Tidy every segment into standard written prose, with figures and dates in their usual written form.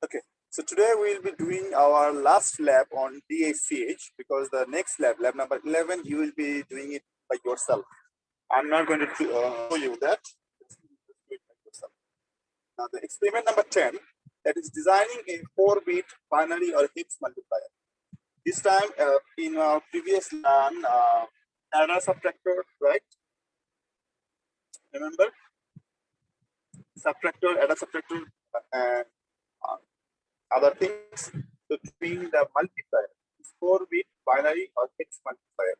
Okay, so today we'll be doing our last lab on DACH because the next lab number 11, you will be doing it by yourself. I'm not going to show you that. Just do it by yourself. Now, the experiment number 10, that is designing a 4-bit binary or hex multiplier. This time, in our previous learn, adder subtractor, right? Remember? Subtractor, adder subtractor, and other things. So doing the multiplier, 4-bit binary or hex multiplier.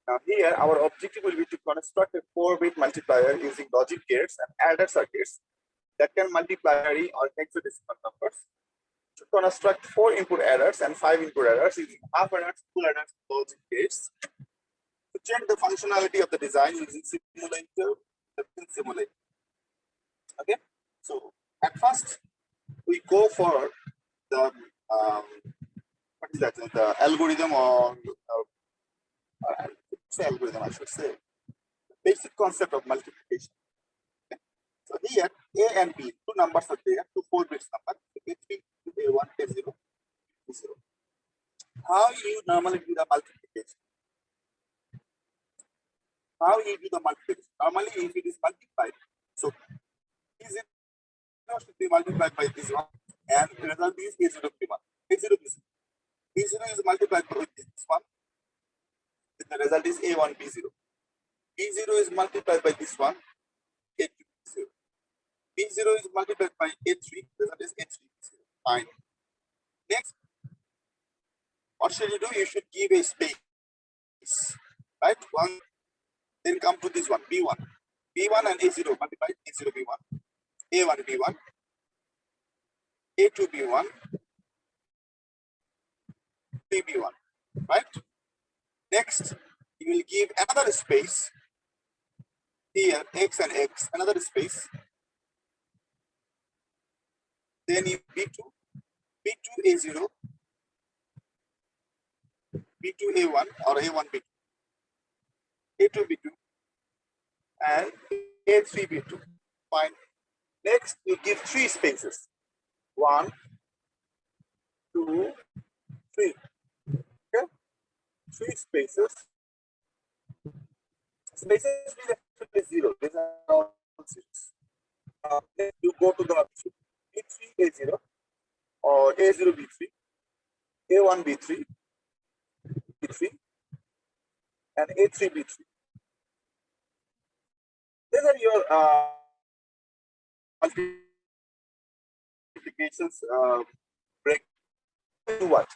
Now here our objective will be to construct a 4-bit multiplier using logic gates and adder circuits that can multiply binary or hexadecimal numbers. To construct 4 input adders and 5 input adders using half adders, full adders, logic gates. To check the functionality of the design using simulator, the pin simulator. Okay, so at first we go for the what is that? The algorithm or algorithm, I should say. The basic concept of multiplication. Okay. So here A and B, two numbers are there, two 4-bit numbers, A3, A1, A0, A0. How you normally do the multiplication? How you do the multiplication? Normally, if it is multiplied, so is it should be multiplied by this one, and the result is A0 B1. A0 B0. B0 is multiplied by this one, the result is A1 B0. B0 is multiplied by this one, A2 B0. B0 is multiplied by A3, the result is A3 B0. Fine. Next, what should you do? You should give a space, right? One, then come to this one, B1. B1 and A0 multiplied, A0 B1, A1 B1, A2 B1, B B1, right? Next, you will give another space here, X and X, another space. Then you B2, B2 A0, B2 A1 or A1 B2, A2 B2, and A3 B2. Fine. Next, you give 3 spaces. 1, 2, 3. Okay? 3 spaces. Spaces will be 0. These are all 6. Then you go to the B3 A0 or A0 B3, A1 B3, B3, and A3 B3. These are your multiplications break. Do what?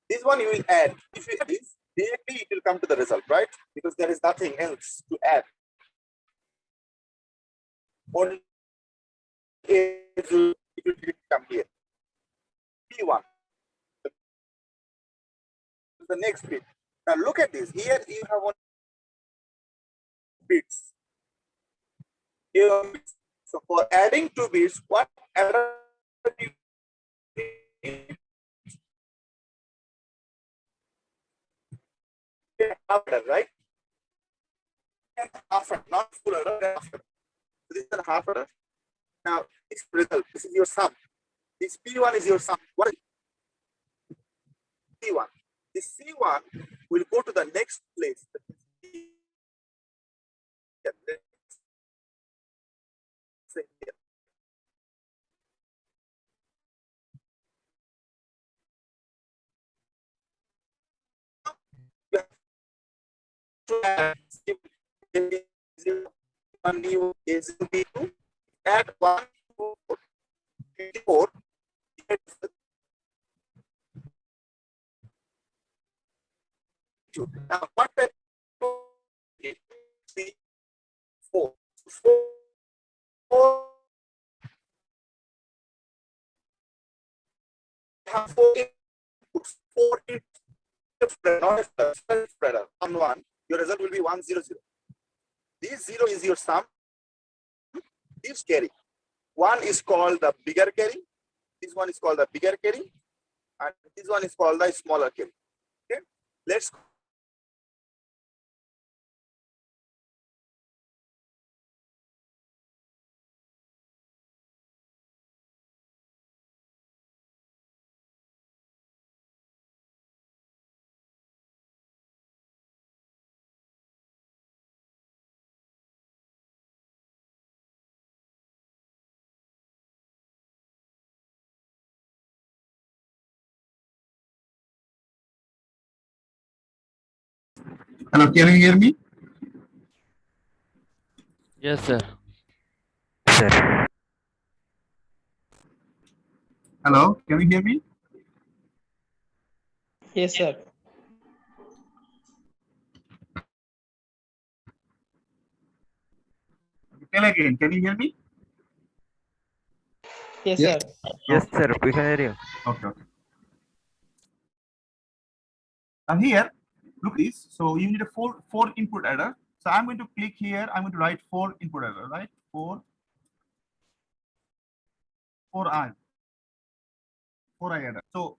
This one you will add. If you add this, directly it will come to the result, right? Because there is nothing else to add. Only it will come here. P1. The next bit. Now look at this. Here you have one bits. Here, so for adding 2 bits, what adder half adder, right? Half adder, not full adder, half adder. So this is a half adder. Now this result, this is your sum. This P1 is your sum. What is C1? This C1 will go to the next place. Add 1 to 4. Now, what type of 3, 4? 4 have 4 inputs, 4 inputs, not a spreader on 1. Your result will be 1 0 0. This 0 is your sum. This carry. One is called the bigger carry. This one is called the bigger carry. And this one is called the smaller carry. Okay. Let's Hello, can you hear me? Yes, sir. Sir. Hello, can you hear me? Yes, sir. Tell again, can you hear me? Yes, sir. Yes, Okay, sir. We can hear you. okay. Now here, look at this. So you need a four input adder. So I'm going to click here. I'm going to write four input adder, right? Four I adder. So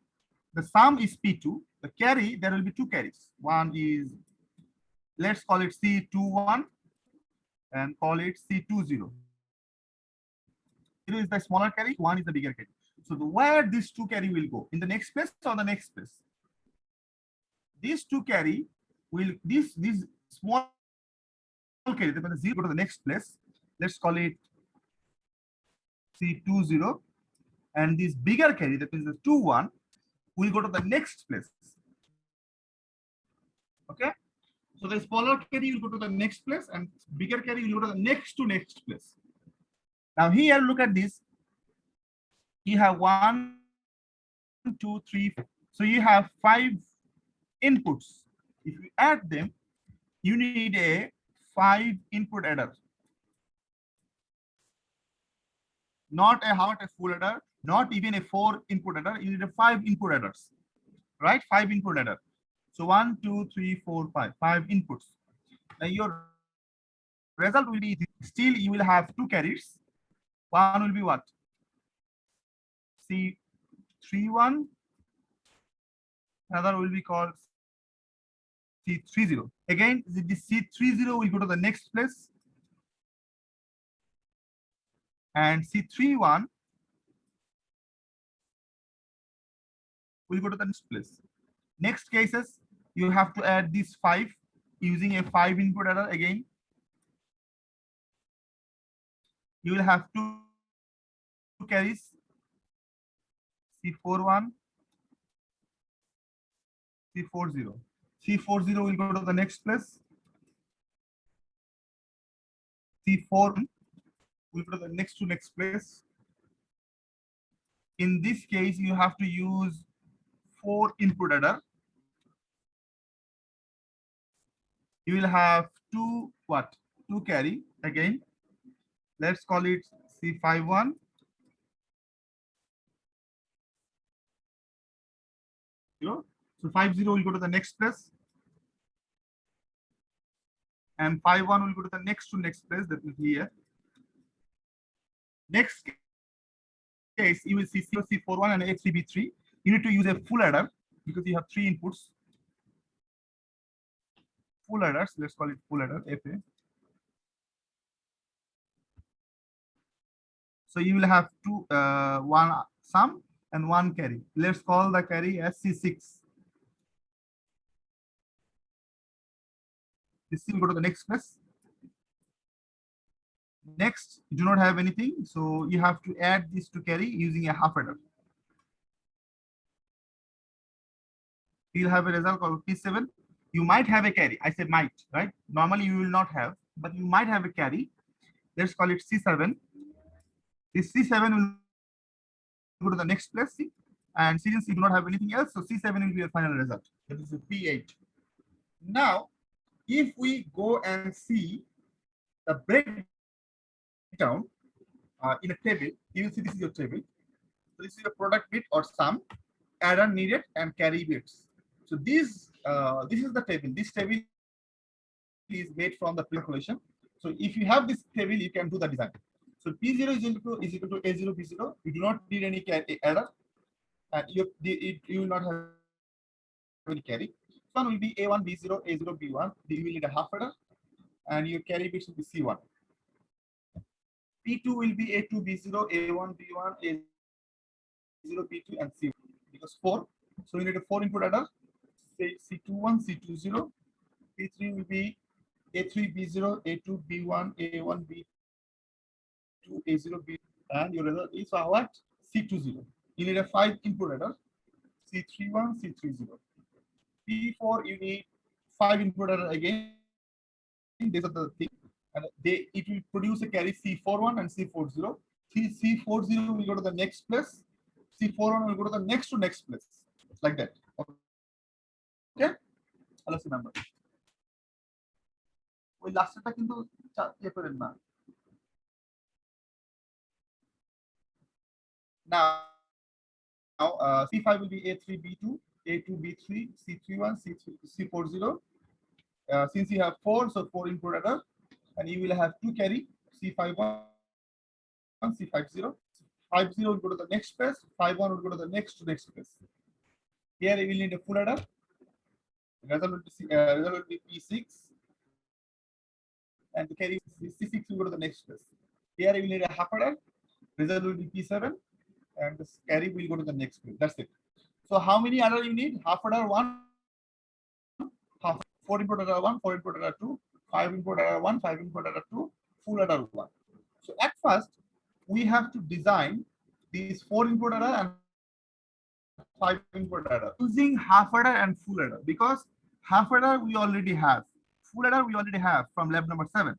the sum is P2. The carry, there will be two carries. One is, let's call it C21 and call it C20. 0 is the smaller carry, 1 is the bigger carry. So where these two carry will go? In the next place or the next place? These two carry will, this small carry, the 0 go to the next place. Let's call it C20. And this bigger carry, that means the 21, will go to the next place. Okay? So the smaller carry will go to the next place and bigger carry will go to the next place. Now here, look at this. You have 1, 2, 3, 4. So you have 5 inputs. If you add them, you need a 5 input adder. Not a full adder, not even a 4 input adder. You need a 5 input adders, right? 5 input adder. So 1, 2, 3, 4, 5. 5 inputs. Now your result will be, still you will have 2 carries. One will be what? C31. Another will be called C30. Again, the C30 will go to the next place. And C31 will go to the next place. Next cases, you have to add these 5 using a 5 input adder again. You will have 2 carries, C41, C40. C40 will go to the next place. C4 will go to the next place. In this case, you have to use 4 input adder. You will have 2 what? 2 carry again. Let's call it C51. So 50 will go to the next place. And 51 will go to the next place, that is here. Next case, you will see C41 and A3B3. You need to use a full adder because you have 3 inputs. Full adders, let's call it full adder, FA. So you will have one sum and 1 carry. Let's call the carry as C6. This will go to the next place. Next, you do not have anything, so you have to add this to carry using a half adder. You'll have a result called P7. You might have a carry. I said might, right? Normally you will not have, but you might have a carry. Let's call it C7. This C7 will go to the next place, and since you do not have anything else, so C7 will be your final result. That is a P8. Now, if we go and see the breakdown in a table, you will see this is your table. So this is your product bit or sum, adder needed, and carry bits. So this is the table. This table is made from the calculation. So if you have this table, you can do the design. So P0 is equal to A0 B0. You do not need any adder, and you will not have any carry. One will be A1 B0 A0 B1. You will need a half adder, and your carry bits will be C1. P2 will be A2 B0 A1 B1 A0 B2 and C1 because 4. So you need a 4 input adder. Say C21 C20. P3 will be A3 B0 A2 B1 A1 B2 A0 B, and your result is what? C20. You need a 5 input adder. C31 C30. P4 you need 5 input adder again. These are the thing, and it will produce a carry C41 and C40. C40 will go to the next place. C41 will go to the next to next place, like that. Okay, let's remember. ওই লাস্টটা কিন্তু ইয়ে করেন না। Now C5 will be A3 B2, A2 B3, C31, C40. Since you have 4, so 4 input adder, and you will have 2 carry C51, C50. 50 will go to the next place, 51 will go to the next place. Here you will need a full adder. Result will be P6, and the carry C6 will go to the next place. Here you will need a half adder. Result will be P7, and this carry will go to the next place. That's it. So how many adder you need? Half adder 1, half 4 input adder 1, 4 input adder 2, 5 input adder 1, 5 input adder 2, full adder 1. So at first we have to design these 4 input adder and 5 input adder using half adder and full adder, because half adder we already have, full adder we already have from lab number 7.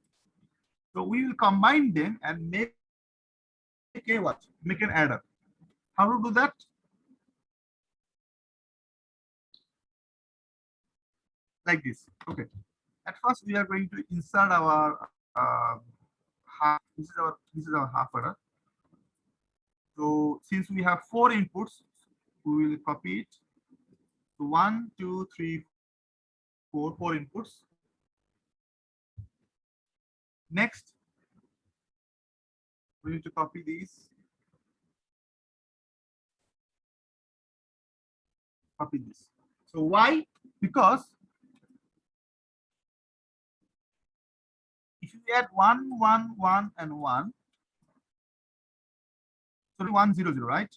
So we will combine them and make a what? Make an adder. How to do that? Like this. Okay. At first we are going to insert our half. This is our half adder. So since we have 4 inputs, we will copy it. So 1, 2, 3, 4 inputs. Next, we need to copy these. Copy this. So why? Because if you add 1, 1, 1, and 1, so 1, 0, 0, right?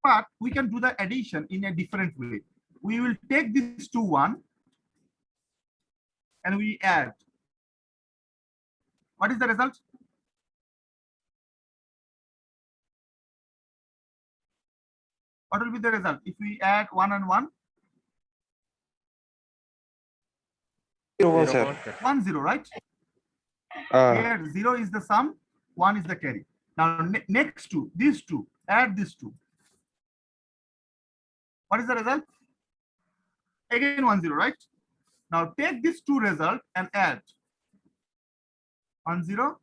But we can do the addition in a different way. We will take this to 1 and we add. What is the result? What will be the result if we add 1 and 1? 0, 1, sir. 1, 0, right? Here 0 is the sum, 1 is the carry. Now next to these two, add these two. What is the result? Again 1, 0, right? Now take these two results and add 1, 0,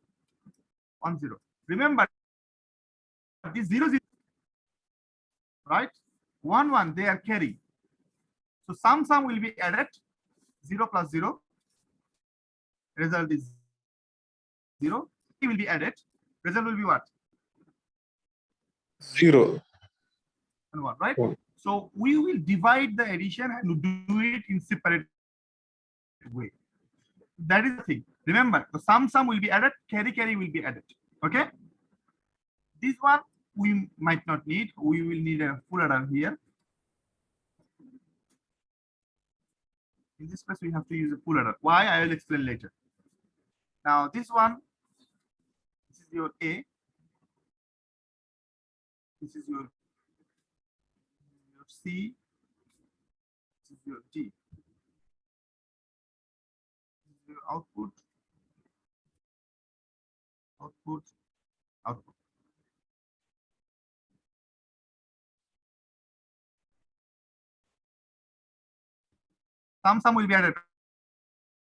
1, 0. Remember, this 0, 0, right? 1, 1, they are carry. So sum will be added. 0 plus 0. Result is 0. It will be added. Result will be what? 0 and 1, right? 1. So we will divide the addition and do it in separate way. That is the thing. Remember, the sum will be added, carry will be added. Okay. This one we might not need. We will need a full adder here. In this place, we have to use a full adder. Why? I will explain later. Now this one, this is your A. This is your C. This is your D. This is your output. Output. Output. Sum will be added,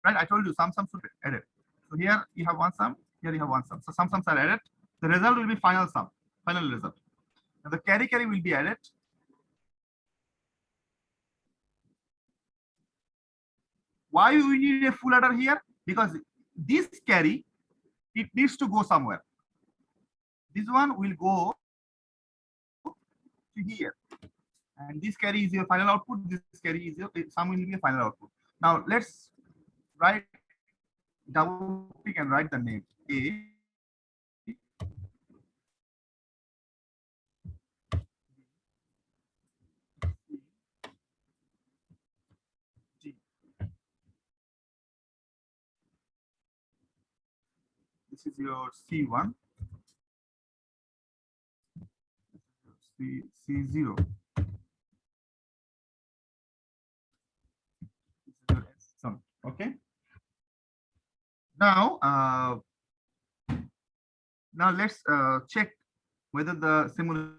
right? I told you sum should be added. So here you have one sum, here you have one sum. So sums are added. The result will be final sum, final result. And the carry will be added. Why we need a full adder here? Because this carry, it needs to go somewhere. This one will go to here. And this carry is your final output. This carry is your sum will be a final output. Now let's write double click and write the name A. D. This is your C1. C0. So, okay. Now, now let's check whether the simulation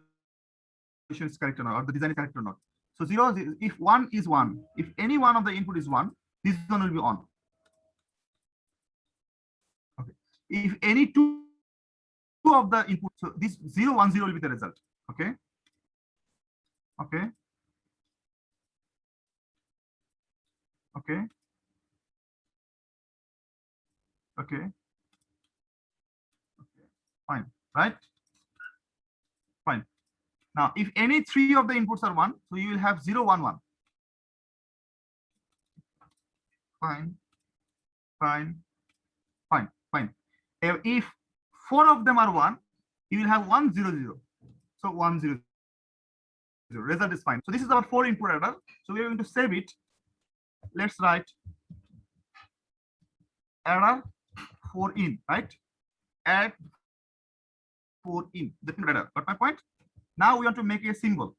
is correct or not, or the design is correct or not. So 0, if 1 is 1, if any one of the input is 1, this one will be on. Okay. If any two of the input, so this 0, 1, 0 will be the result. Okay. Okay. Okay. Okay. Fine. Right? Fine. Now, if any three of the inputs are 1, so you will have 0, 1, 1. Fine. Fine. Fine. Fine. If 4 of them are 1, you will have 1, 0, 0. So 1, 0, 0. Result is fine. So this is our 4 input adder. So we are going to save it. Let's write adder 4 in, right? Add 4 in the input adder. Got my point? Now we want to make a symbol.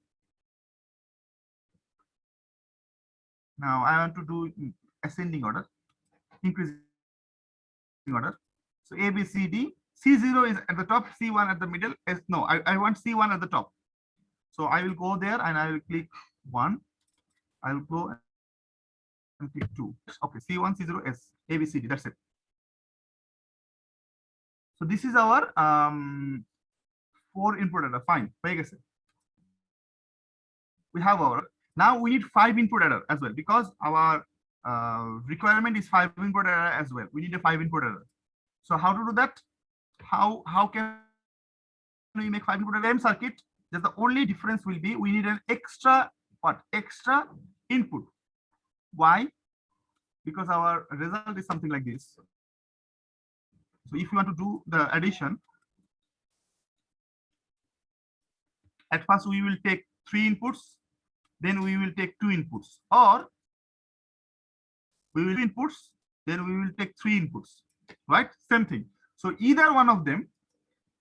Now I want to do ascending order, increasing order. So A, B, C, D. C0 is at the top, C1 at the middle. No, I want C1 at the top. So I will go there and I will click 1. I will go and click 2. Okay, C1, C0, S, A, B, C, D. That's it. So this is our 4 input adder. Fine. We have our, now we need 5 input adder as well, because our requirement is 5 input adder as well. We need a 5 input adder. So how to do that? How can we make 5 input adder? Same circuit. Just the only difference will be we need an extra what? Extra input. Why? Because our result is something like this. So if you want to do the addition, at first we will take 3 inputs, then we will take 2 inputs, or we will inputs, then we will take 3 inputs, right? Same thing. So either one of them,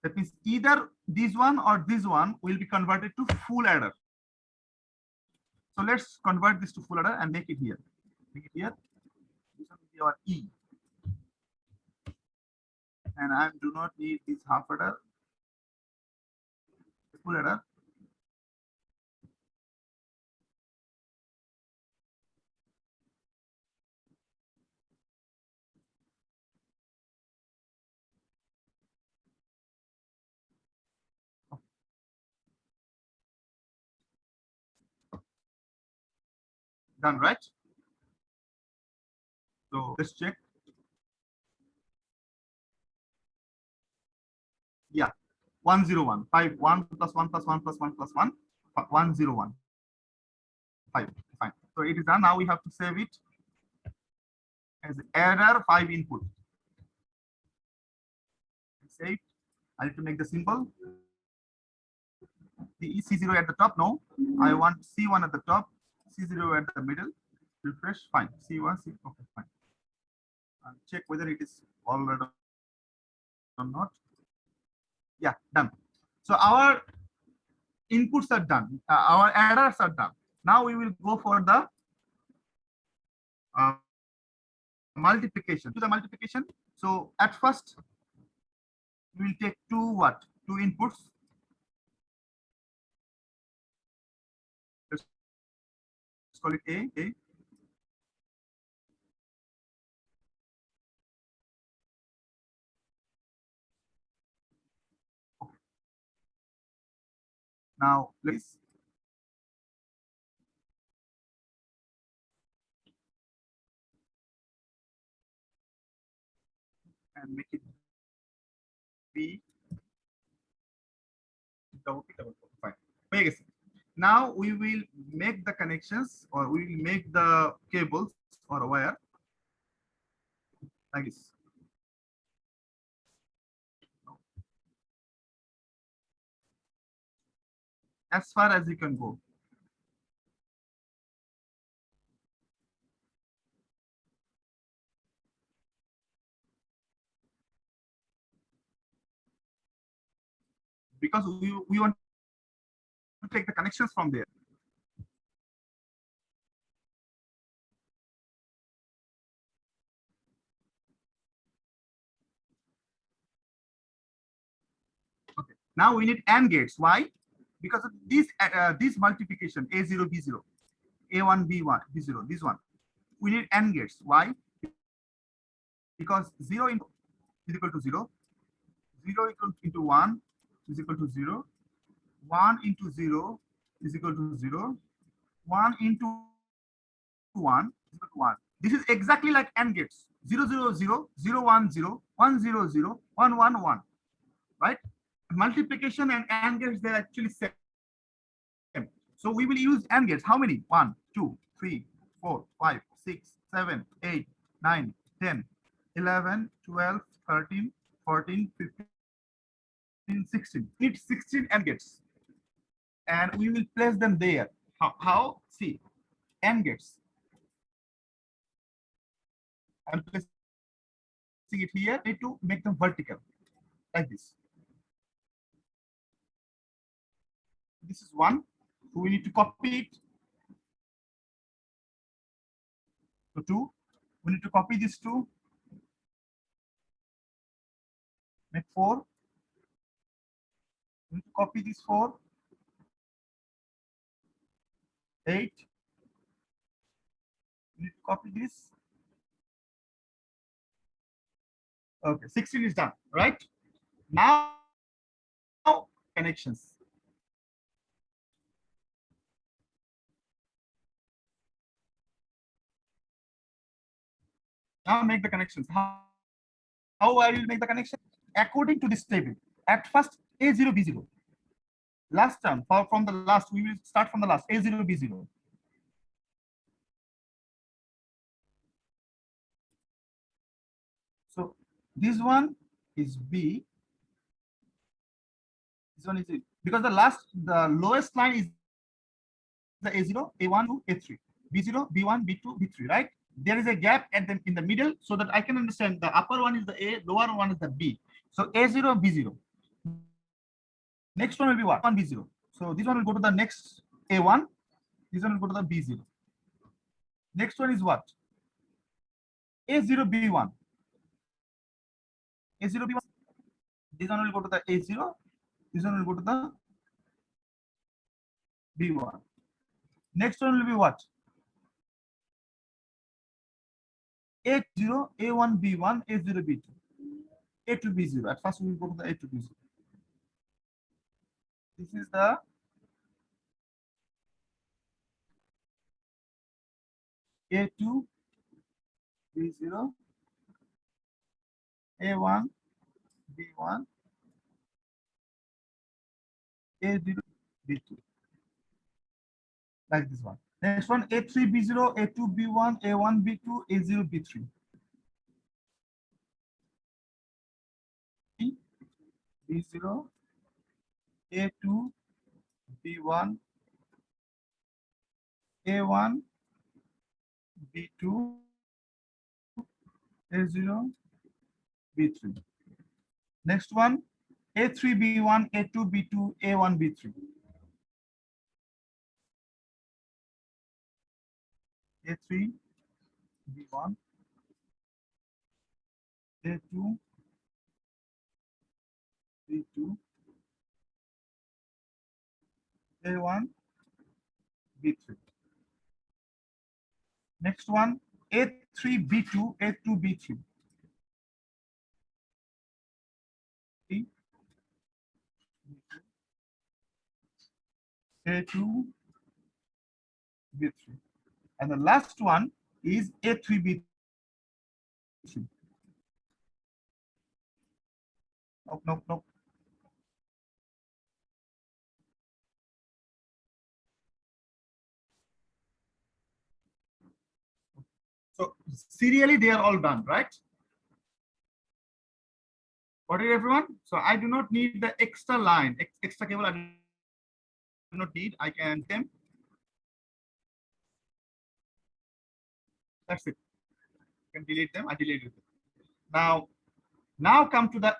that means either this one or this one will be converted to full adder. So let's convert this to full adder and make it here. Make it here. This one will be our E. And I do not need this half adder. Full adder. Done, right? So let's check. Yeah, 101, 5, 1 plus 1 plus 1 plus 1 plus 1, 101, 5. Fine. So it is done. Now we have to save it as error 5 input. Save. I need to make the symbol. The C0 at the top. No, I want C1 at the top, C0 at the middle. Refresh. Fine. C1, C. Okay, fine. And check whether it is already or not. Yeah, done. So our inputs are done. Our adders are done. Now we will go for the multiplication. To the multiplication. So at first we will take 2 inputs. Let's call it A. Okay. Now let's and make it B double P double. Fine. Now we will make the connections, or we will make the cables or wire like this. As far as you can go. Because we want to take the connections from there. Now we need AND gates. Why? Because of this multiplication A0 B0, A1 B1 B0. This one we need AND gates. Why? Because 0 into is equal to 0, 0 equal into 1 is equal to 0, 1 into 0 is equal to 0, 1 into 1 is equal to 1. This is exactly like AND gates. 0 0 0 0 1 0 1 0 0 1 1 1. Right? Multiplication and AND gates, they're actually same. So we will use AND gates. How many? 1, 2, 3, 4, 5, 6, 7, 8, 9, 10, 11, 12, 13, 14, 15, 16. It's 16 AND gates. And we will place them there. How? See, AND gates. I'm placing it here. I need to make them vertical, like this. This is 1. So we need to copy it. So 2. We need to copy this 2. Make 4. We need to copy this 4. 8. We need to copy this. Okay, 16 is done, right? Now connections. Now make the connections. How I will make the connection? According to this table. At first, A0, B0. Last term, from the last, we will start from the last, A0, B0. So this one is B. This one is A. Because the lowest line is the A0, A1 to A3. B0, B1, B2, B3, right? There is a gap in the middle so that I can understand the upper one is the A, lower one is the B. So A0, B0. Next one will be what? 1, B0. So this one will go to the next A1. This one will go to the B0. Next one is what? A0, B1. A0, B1. This one will go to the A0. This one will go to the B1. Next one will be what? A0, A1, B1, A0, B2. A2, B0. At first we will go to the A2, B0. This is the A2, B0, A1, B1, A0, B2. Like this one. Next one, A3, B0, A2, B1, A1, B2, A0, B3. B0, A2, B1, A1, B2, A0, B3. Next one, A3, B1, A2, B2, A1, B3. A3, B1, A2, B2, A1, B3. Next one, A3, B2, A2, B3. A2, B3. And the last one is A3, B3. Nope, nope, nope. So serially they are all done, right? Got it, everyone? So I do not need the extra line, extra cable. I do not need. I can them. That's it. You can delete them. I deleted them. Now come to the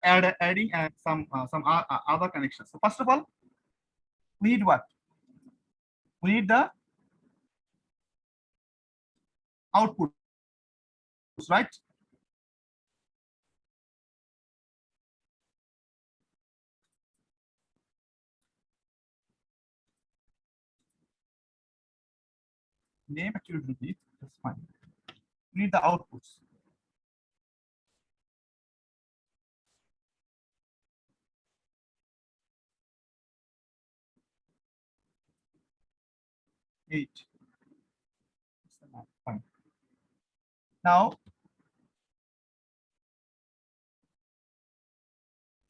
adding and some other connections. So first of all, we need what? We need the output, right? Name actually repeat. That's fine. We need the outputs. Eight. Fine. Now,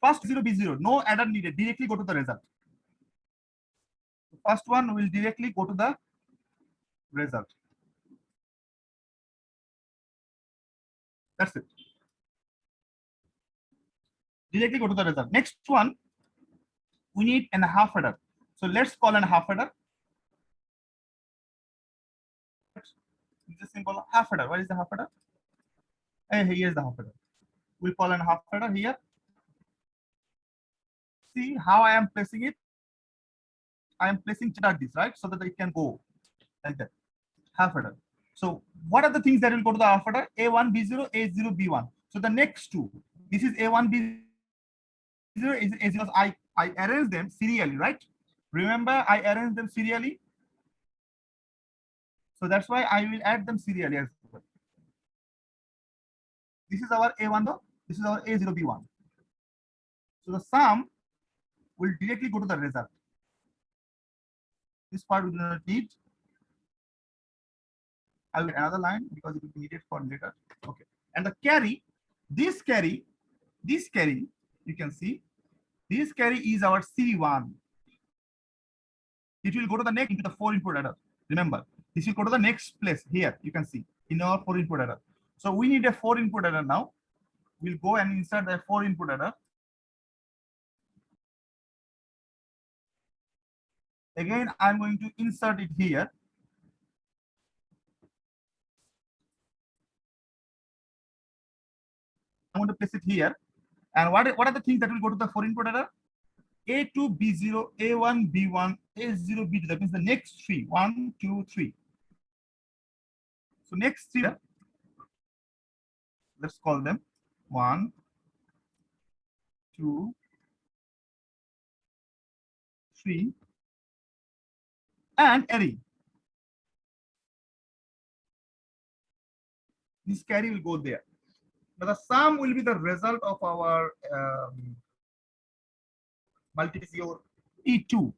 first 0 be 0. No adder needed. Directly go to the result. The first one will directly go to the result. That's it. Directly go to the result. Next one, we need a half adder. So let's call a half adder. This is symbol half adder. What is the half adder? Hey, here is the half adder. We'll call a half adder here. See how I am placing it. I am placing like this, right? So that it can go like that. Half adder. So what are the things that will go to the half adder? A1, B0, A0, B1. So the next two, this is A1, B0, is A0. I arrange them serially, right? Remember, I arrange them serially. So that's why I will add them serially as well. This is our A1 though. This is our A0, B1. So the sum will directly go to the result. This part we do not need. I will add another line because it will be needed for later. Okay. And the carry, this carry, you can see, this carry is our C1. It will go to the next into the 4 input adder. Remember, this will go to the next place here. You can see in our 4 input adder. So we need a 4 input adder now. We'll go and insert the 4 input adder. Again, I'm going to insert it here. I'm going to place it here. And what are the things that will go to the 4 input adder? A2, B0, A1, B1, A0, B2. That means the next three. 1, 2, 3. So next three, let's call them 1, 2, 3, and carry. This carry will go there. Now the sum will be the result of our multiply your P2.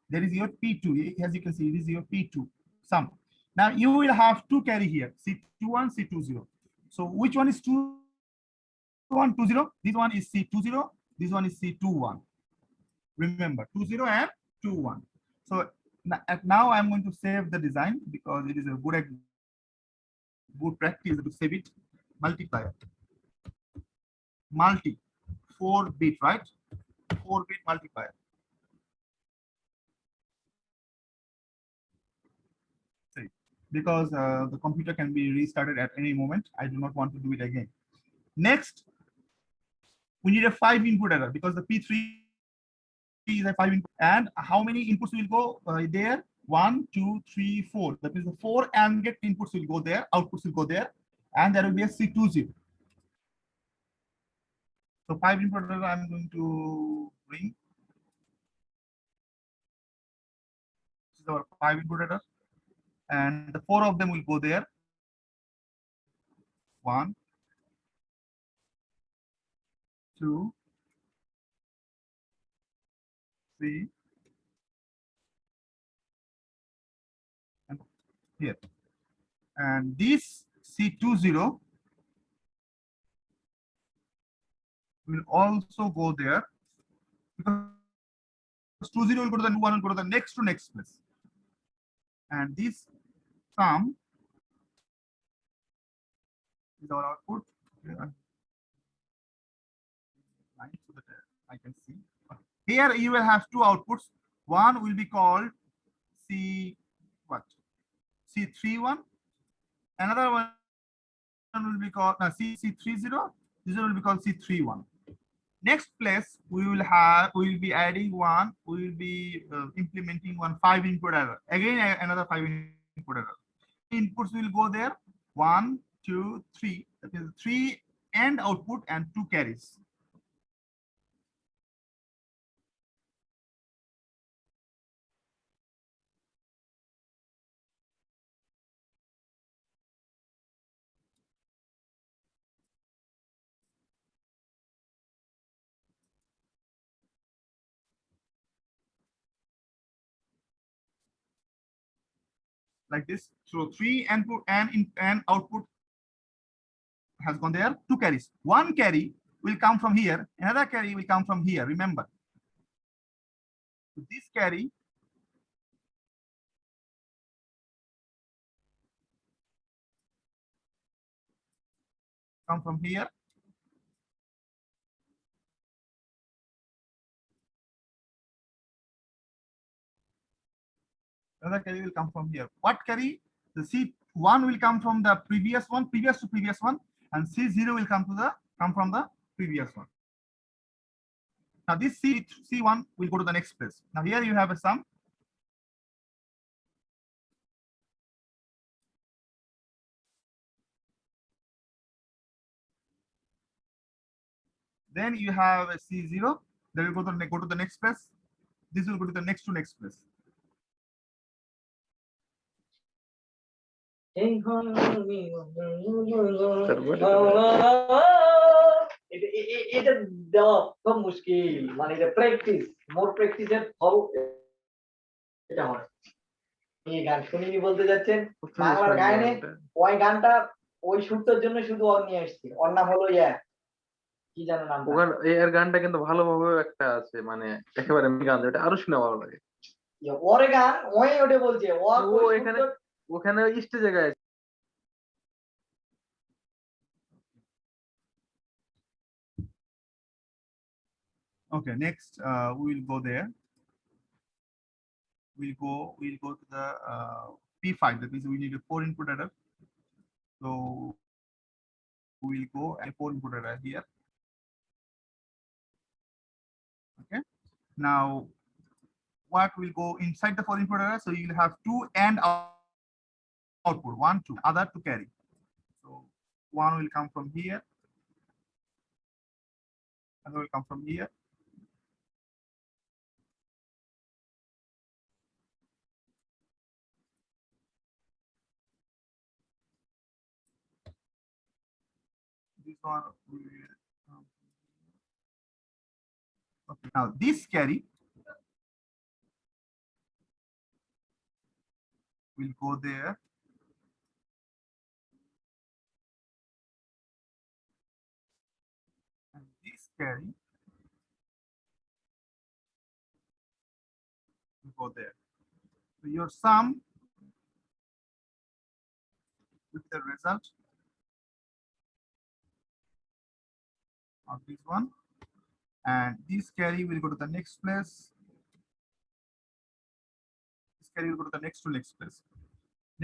There is your P2. As you can see, it is your P2 sum. Now you will have two carry here, C21, C20. So which one is 2120? This one is C20. This one is C21. Remember, 20 and 21. So now I'm going to save the design because it is a good practice to save it. Multiplier. Multi. 4-bit, right? 4-bit multiplier. See, because the computer can be restarted at any moment. I do not want to do it again. Next, we need a 5 input adder because the P3 is a 5 input. And how many inputs will go there? 1, 2, 3, 4. That means the 4 AND gate inputs will go there, outputs will go there, and there will be a C20. So 5 input adder I'm going to bring. This is our 5 input adder, and the 4 of them will go there. 1, 2, 3, and here. And this C20 will also go there because 20 will go to the 1 will go to the next place. And this sum is our output. So that I can see. Here you will have two outputs. One will be called C what? C31. Another one will be called C30. This one will be called C31. Next place we will be adding one. We will be implementing one 5 input adder. Again another 5 input adder. Inputs will go there. 1, 2, 3. That is 3 AND output and 2 carries. like this. So 3 input and output has gone there. 2 carries. 1 carry will come from here. Another carry will come from here. Remember, so this carry come from here. Another carry will come from here. What carry? The C1 will come from the previous one, previous to previous one, and C0 will come from the previous one. Now this C1 will go to the next place. Now here you have a sum. Then you have a C0 that will go to the next place. This will go to the next place. এটা দেওয়া খুব মুশকিল, মানে এটা practice, মোর প্র্যাকটিসের ফল এটা হয়। এই গান শুনিনি বলতে যাচ্ছেন, বাংলার গায়নে ওই গানটা ওই সুরটার জন্য শুধু অন নিয়ে আসছি। ওর নাম হলো কি জানো নাম? ওখানে এর গানটা কিন্তু ভালোভাবে একটা আছে, মানে একেবারে গান, এটা আরো শুনে ভালো লাগে। ওরে গান ওই ওটা বলছে ও এখানে ওখানে স্টেজে গায়। Okay, next we will go there. We'll go to the P5. That means we need a 4 input adder. So we'll go and 4 input adder here. Okay. Now what will go inside the 4 input adder? So you'll have 2 and output, 1, 2, other to carry. So 1 will come from here, another will come from here. This one will okay. Now this carry will go there. And this carry will go there. So your sum with the result of this one, and this carry will go to the next place. This carry will go to the next place.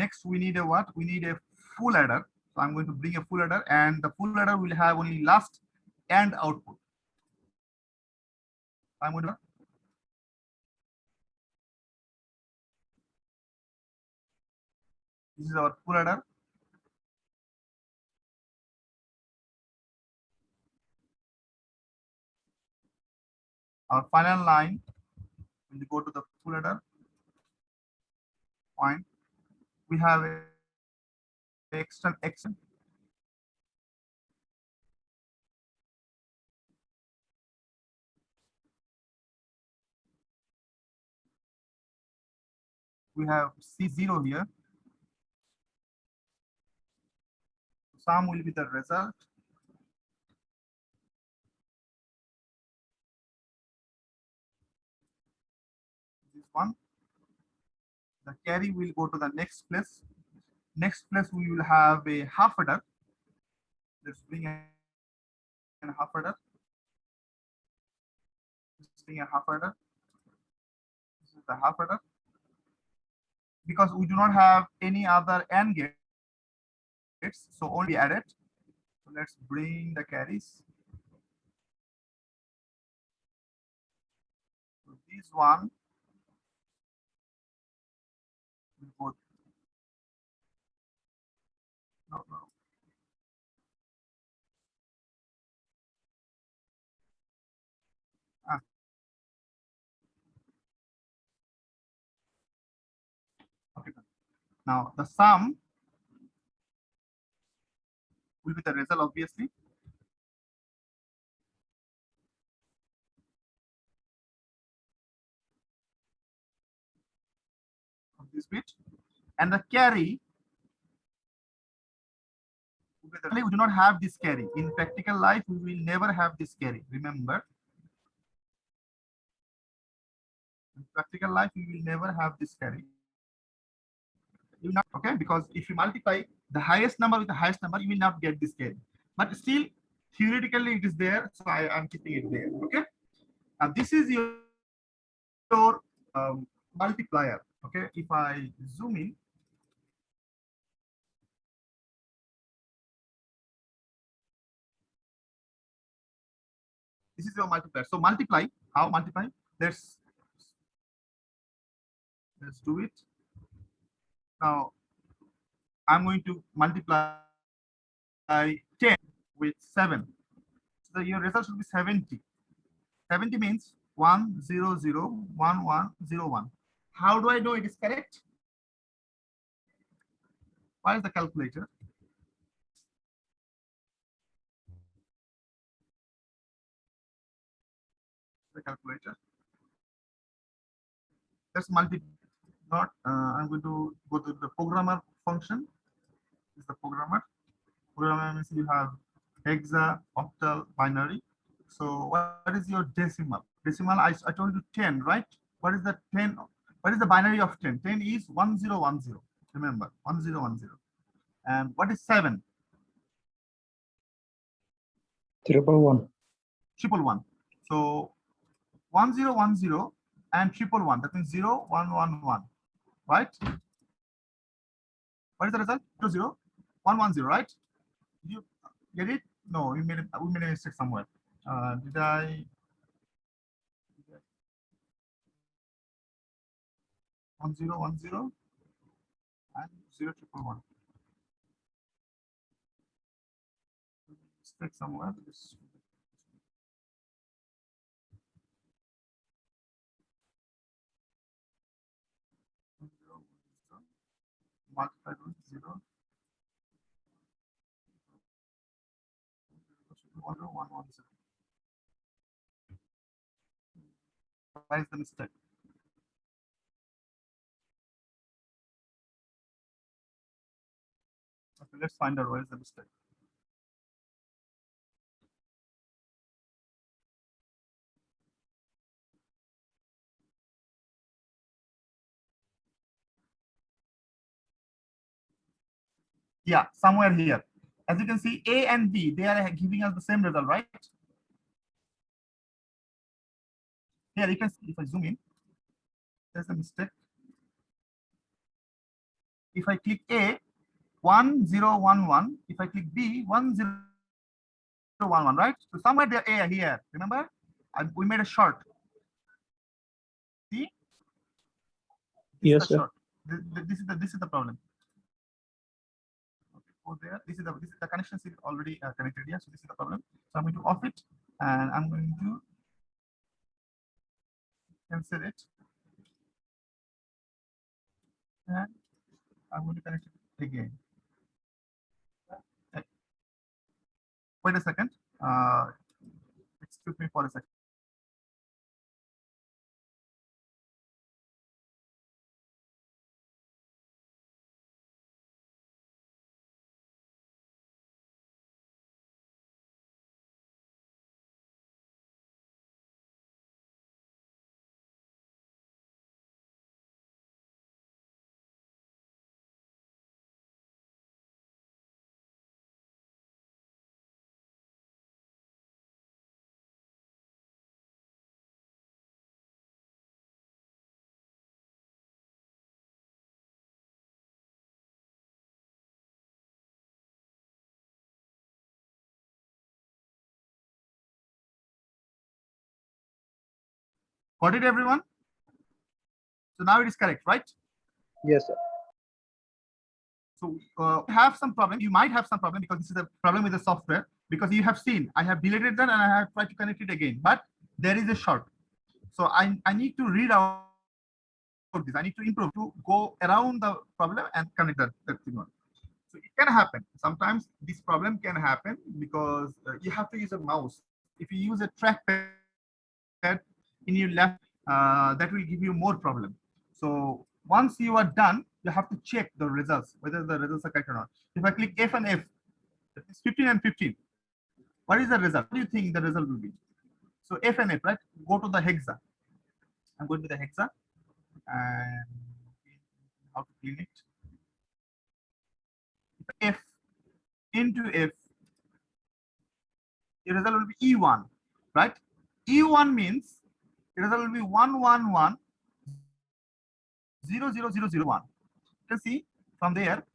Next, we need a what? We need a full adder. So I'm going to bring a full adder, and the full adder will have only last and output. I'm going to this is our full adder. Our final line will go to the full adder point. We have a external action. We have C0 here. Sum will be the result. This one. The carry will go to the next place. Next place we will have a half adder. Let's bring a half adder. Let's bring a half adder. This is the half adder. Because we do not have any other AND gates, so only added. So let's bring the carries. So this one will go. No. Okay. Now the sum will be the result, obviously. Of this bit, and the carry, we do not have this carry. In practical life, we will never have this carry. Remember, in practical life, we will never have this carry. Okay, because if you multiply the highest number with the highest number, you will not get this carry. But still, theoretically, it is there, so I am keeping it there. Okay, now this is your multiplier. Okay, if I zoom in, this is your multiplier. So multiply, how multiply? Let's do it. Now I'm going to multiply 10 with 7. So your result should be 70. 70 means 1001101. How do I know it is correct? What is the calculator? The calculator. Let's multiply. Not. I'm going to go to the programmer function. This is the programmer. Programmer means you have hexa, octal, binary. So what is your decimal? Decimal, I told you 10, right? What is the 10? What is the binary of 10? 10 is 1010. Remember, 1010. And what is 7? 111. 111. So 1010 and 111. That means 0111. Right? What is the result? 20110, right? Did you get it? No, we made a mistake somewhere. Did I? 1010 and 0111. Mistake somewhere. Multiplied with 0. 110. Where is the mistake? Okay, let's find out where is the mistake. Yeah, somewhere here. As you can see, A and B, they are giving us the same result, right? Here you can see, if I zoom in, there's a mistake. If I click A, 1011. If I click B, 1011, right? So somewhere there A here. Remember? We made a short. See? Yes, sir. Short. This is the problem. Okay, go there. This is the connection is already connected here. So this is the problem. So I'm going to off it and I'm going to cancel it. And I'm going to connect it again. Wait a second. Excuse me for a second. Got it, everyone? So now it is correct, right? Yes, sir. So have some problem. You might have some problem because this is a problem with the software. Because you have seen, I have deleted that and I have tried to connect it again, but there is a short. So I need to read out this. I need to improve to go around the problem and connect that thing on. So it can happen. Sometimes this problem can happen because you have to use a mouse. If you use a trackpad in your left, that will give you more problem. So once you are done, you have to check the results, whether the results are correct or not. If I click F and F, that is 15 and 15. What is the result? What do you think the result will be? So F and F, right? Go to the hexa. I'm going to the hexa and how to clean it. F into F, the result will be E1, right? E1 means the result will be 111 00001. You can see from there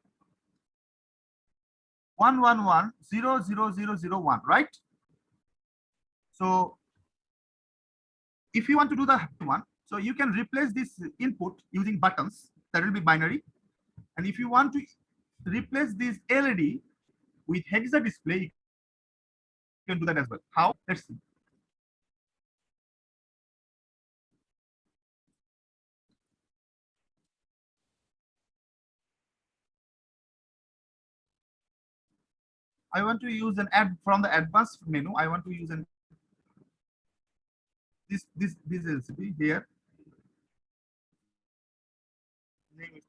111 00001, right? So if you want to do the one, so you can replace this input using buttons, that will be binary. And if you want to replace this LED with hexa display, you can do that as well. How? Let's see. I want to use an add from the advanced menu. I want to use an this LCD here. Name it.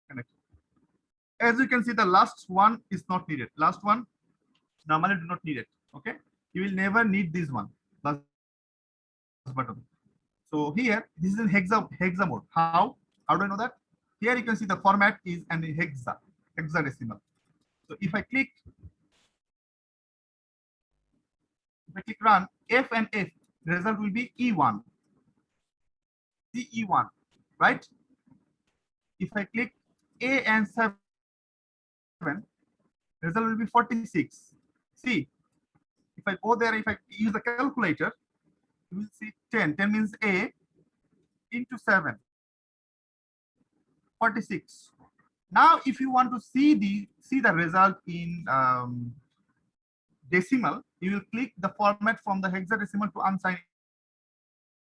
Connect. As you can see, the last one is not needed. Last one normally do not need it. Okay, you will never need this one. Last button. So here, this is in hexa mode. How do I know that? Here you can see the format is an hexadecimal. So if I click run, F and F, the result will be E1. The E1, right? If I click A and 7, result will be 46. See, if I go there, if I use the calculator, you will see 10. 10 means A into 7, 46. Now, if you want to see the result in decimal, you will click the format from the hexadecimal to unsigned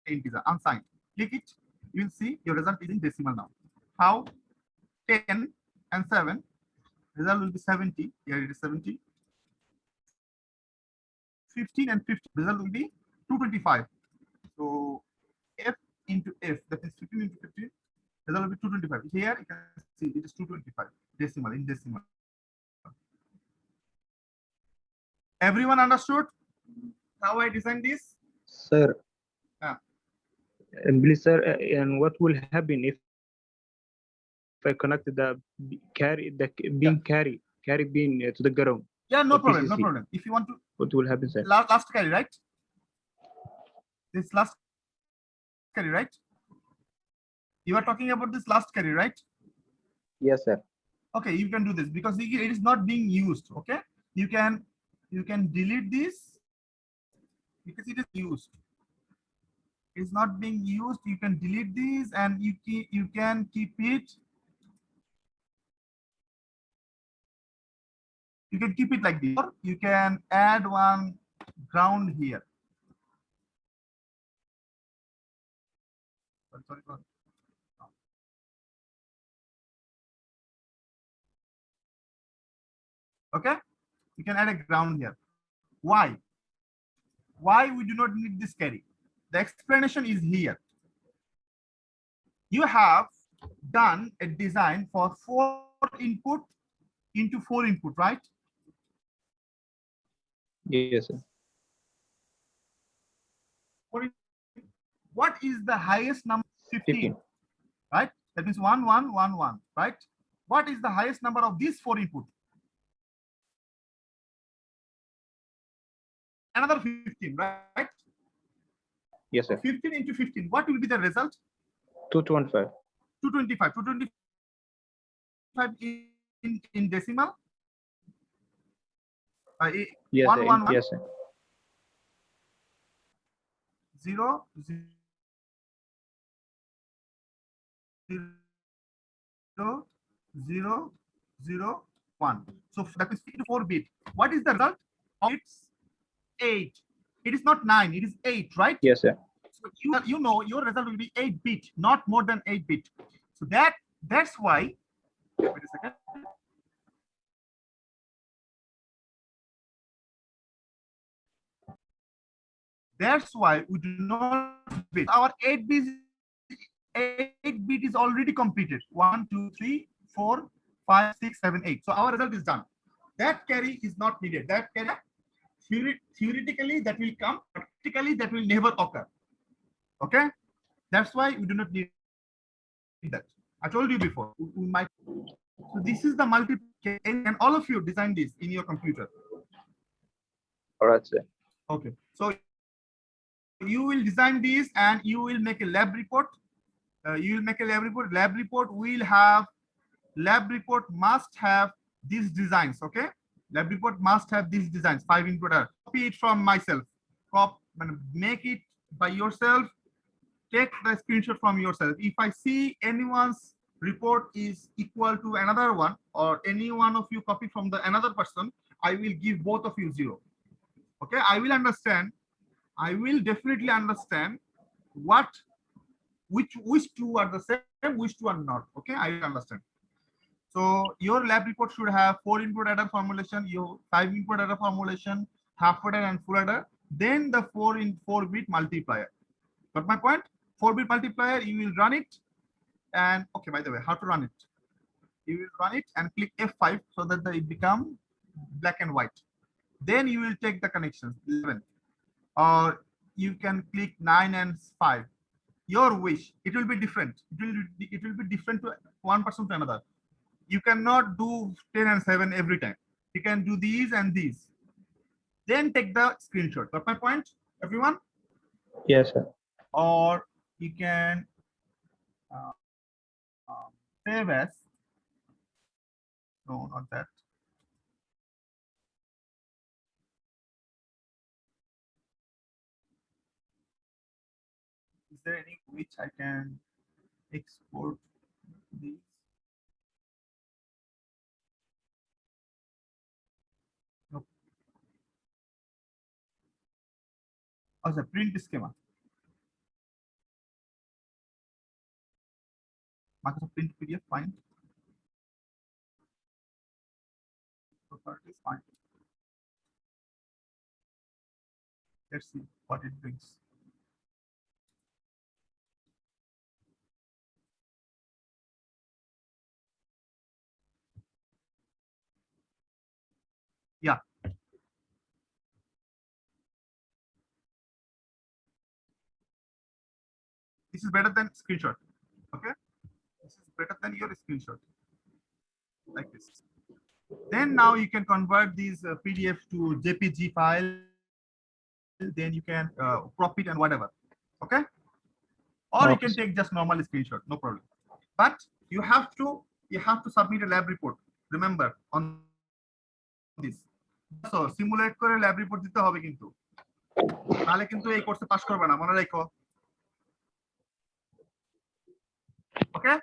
integer, unsigned. Click it, you will see your result is in decimal now. How? 10 and 7, result will be 70. Here it is 70. 15 and 50, result will be 225. So F into F, that is 15 into 15, result will be 225. Here you can see it is 225 decimal in decimal. Everyone understood how I designed this? Sir. Yeah. Please, sir, and what will happen if I connect the bean carry bean to the ground? Yeah, no Or problem, no PCC? problem. If you want to, What will happen, sir? last carry, right? This last carry, right? You are talking about this last carry, right? Yes, sir. Okay, you can do this because it is not being used. Okay, you can delete this because it is used. It's not being used. You can delete this and you can keep it. You can keep it like this. Or you can add one ground here. Sorry. Okay, you can add a ground here. Why? Why we do not need this carry? The explanation is here. You have done a design for 4 input into 4 input, right? Yes, sir. What is the highest number? 15, 15. right? That means 1 1 1 1, right? What is the highest number of these 4 input? Another 15, right? Yes, sir. 15 into 15, what will be the result? 225. 225. 225 in decimal. Yes, 1 sir. 1 1 Yes, sir. 0 0 0 0 1. So that is 4 bit. What is the result? It's 8. It is not 9. It is 8, right? Yes, sir. So you know your result will be 8 bit, not more than 8 bit. So that's why. Wait a second. That's why we do not bit our 8 bit 8 bit is already completed. 1, 2, 3, 4, 5, 6, 7, 8. So our result is done. That carry is not needed. That carry, theoretically that will come, practically that will never occur. Okay, that's why we do not need that. I told you before. We might. So this is the multiplication, and all of you design this in your computer. All right, sir. Okay, so you will design this and you will make a lab report. You will make a lab report. Lab report must have these designs. Okay, lab report must have these designs. 5 input error. Copy it from myself. Make it by yourself. Take the screenshot from yourself. If I see anyone's report is equal to another one, or any one of you copy from the another person, I will give both of you 0. Okay, I will understand. I will definitely understand which two are the same, which two are not. Okay, I will understand. So your lab report should have 4 input adder formulation, your 5 input adder formulation, half adder and full adder, then the 4 bit multiplier. Got my point? 4 bit multiplier, you will run it, and okay, by the way, how to run it? You will run it and click F5 so that it become black and white. Then you will take the connections 11, or you can click 9 and 5. Your wish. It will be different. It will be different to one person to another. You cannot do 10 and 7 every time. You can do these and these. Then take the screenshot. Got my point, everyone? Yes, sir. Or you can save as. No, not that. Is there any which I can export these? Nope. As a print schema. Microsoft Print PDF, fine. Properties, fine. Let's see what it brings. Yeah. This is better than screenshot. Okay. This is better than your screenshot. Like this. Then now you can convert these PDF to JPG file. Then you can crop it and whatever. Okay. Or you can take just normal screenshot, no problem. But you have to submit a lab report. Remember on this. So simulate করে lab report দিতে হবে কিন্তু তাহলে কিন্তু এই কোর্সে pass করবে না মনে রাখো okay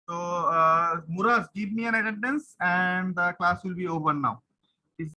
so Muraz, give me an attendance and the class will be over now.